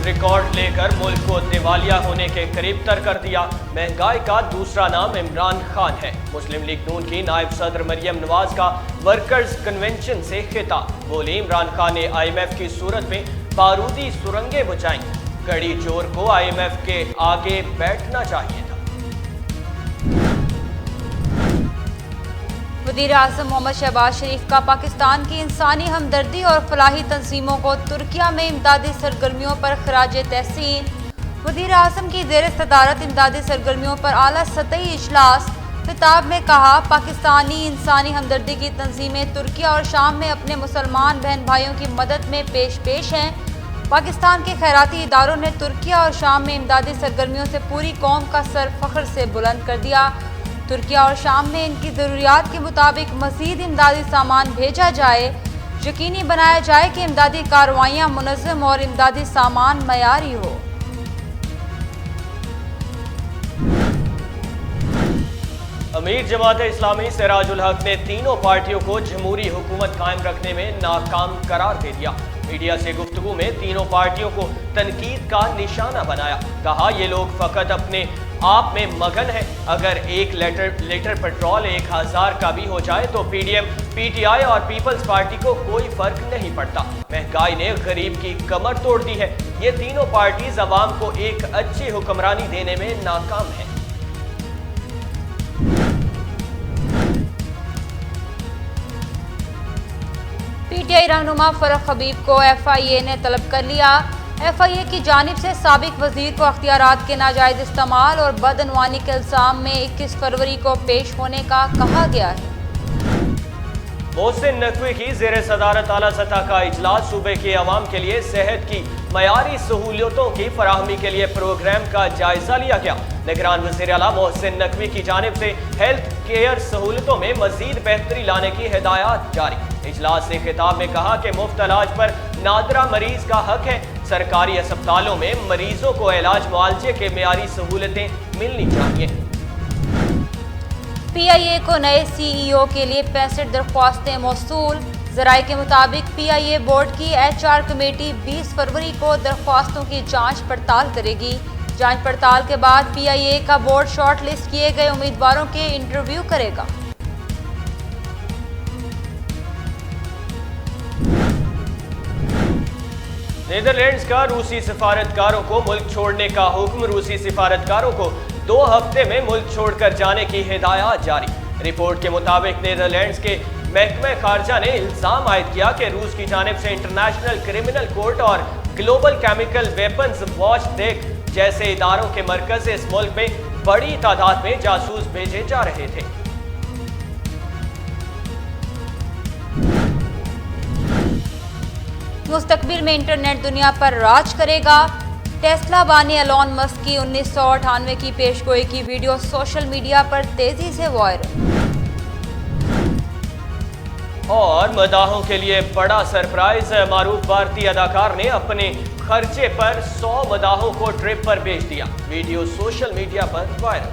Record لے کر ملک کو دیوالیہ ہونے کے قریب تر کر دیا۔ مہنگائی کا دوسرا نام عمران خان ہے۔ مسلم لیگ نون کی نائب صدر مریم نواز کا ورکرز کنونشن سے خطاب۔ بولی عمران خان نے آئی ایم ایف کی صورت میں بارودی سرنگیں بچائیں۔ کڑی چور کو آئی ایم ایف کے آگے بیٹھنا چاہیے تھا۔ وزیر اعظم محمد شہباز شریف کا پاکستان کی انسانی ہمدردی اور فلاحی تنظیموں کو ترکیہ میں امدادی سرگرمیوں پر خراج تحسین۔ وزیر اعظم کی زیر صدارت امدادی سرگرمیوں پر اعلیٰ سطحی اجلاس۔ خطاب میں کہا، پاکستانی انسانی ہمدردی کی تنظیمیں ترکیہ اور شام میں اپنے مسلمان بہن بھائیوں کی مدد میں پیش ہیں۔ پاکستان کے خیراتی اداروں نے ترکیہ اور شام میں امدادی سرگرمیوں سے پوری قوم کا سر فخر سے بلند کر دیا۔ ترکیہ اور شام میں ان کی ضروریات کے مطابق مزید امدادی سامان بھیجا جائے۔ یقینی بنایا جائے کہ امدادی کارروائیاں منظم اور امدادی سامان معیاری ہو۔ امیر جماعت اسلامی سراج الحق نے تینوں پارٹیوں کو جمہوری حکومت قائم رکھنے میں ناکام قرار دے دیا۔ میڈیا سے گفتگو میں تینوں پارٹیوں کو تنقید کا نشانہ بنایا۔ کہا، یہ لوگ فقط اپنے آپ میں مگن ہے۔ اگر ایک لیٹر پیٹرول 1000 کا بھی ہو جائے تو P D M, P T I اور پیپلز پارٹی کو کوئی فرق نہیں پڑتا۔ مہنگائی نے غریب کی کمر توڑ دی ہے۔ یہ تینوں پارٹیز عوام کو ایک اچھی حکمرانی دینے میں ناکام ہیں۔ پی ٹی آئی رہنما فرح حبیب کو ایف آئی اے نے طلب کر لیا۔ ایف آئی اے کی جانب سے سابق وزیر کو اختیارات کے ناجائز استعمال اور بدعنوانی کے الزام میں 21 فروری کو پیش ہونے کا کہا گیا ہے۔ محسن نقوی کی زیر صدارت اعلیٰ سطح کا اجلاس صوبے کے عوام کے لیے صحت کی معیاری سہولتوں کی فراہمی کے لیے پروگرام کا جائزہ لیا گیا۔ نگران وزیر اعلیٰ محسن نقوی کی جانب سے ہیلتھ کیئر سہولتوں میں مزید بہتری لانے کی ہدایات جاری۔ اجلاس سے خطاب میں کہا کہ مفت علاج پر نادرہ مریض کا حق ہے۔ سرکاری اسپتالوں میں مریضوں کو علاج معالجے کے معیاری سہولتیں ملنی چاہیے۔ پی آئی اے کو نئے سی ای او کے لیے 65 درخواستیں موصول۔ ذرائع کے مطابق پی آئی اے بورڈ کی ایچ آر کمیٹی 20 فروری کو درخواستوں کی جانچ پڑتال کرے گی۔ جانچ پڑتال کے بعد پی آئی اے کا بورڈ شارٹ لسٹ کیے گئے امیدواروں کے انٹرویو کرے گا۔ نیدرلینڈز کا روسی سفارتکاروں کو ملک چھوڑنے کا حکم۔ روسی سفارتکاروں کو 2 ہفتے میں ملک چھوڑ کر جانے کی ہدایات جاری۔ رپورٹ کے مطابق نیدرلینڈز کے محکمہ خارجہ نے الزام عائد کیا کہ روس کی جانب سے انٹرنیشنل کرمنل کورٹ اور Global Chemical Weapons watchdog جیسے اداروں کے مرکز سے اس ملک میں بڑی تعداد میں جاسوس بھیجے جا رہے تھے۔ مستقبل میں انٹرنیٹ دنیا پر راج کرے گا۔ ٹیسلا بانی ایلون مسک کی 1998 کی پیشگوئی کی ویڈیو سوشل میڈیا پر تیزی سے وائرل۔ اور مداحوں کے لیے بڑا سرپرائز، معروف بھارتی اداکار نے اپنے خرچے پر 100 مداحوں کو ٹرپ پر بھیج دیا۔ ویڈیو سوشل میڈیا پر وائرل۔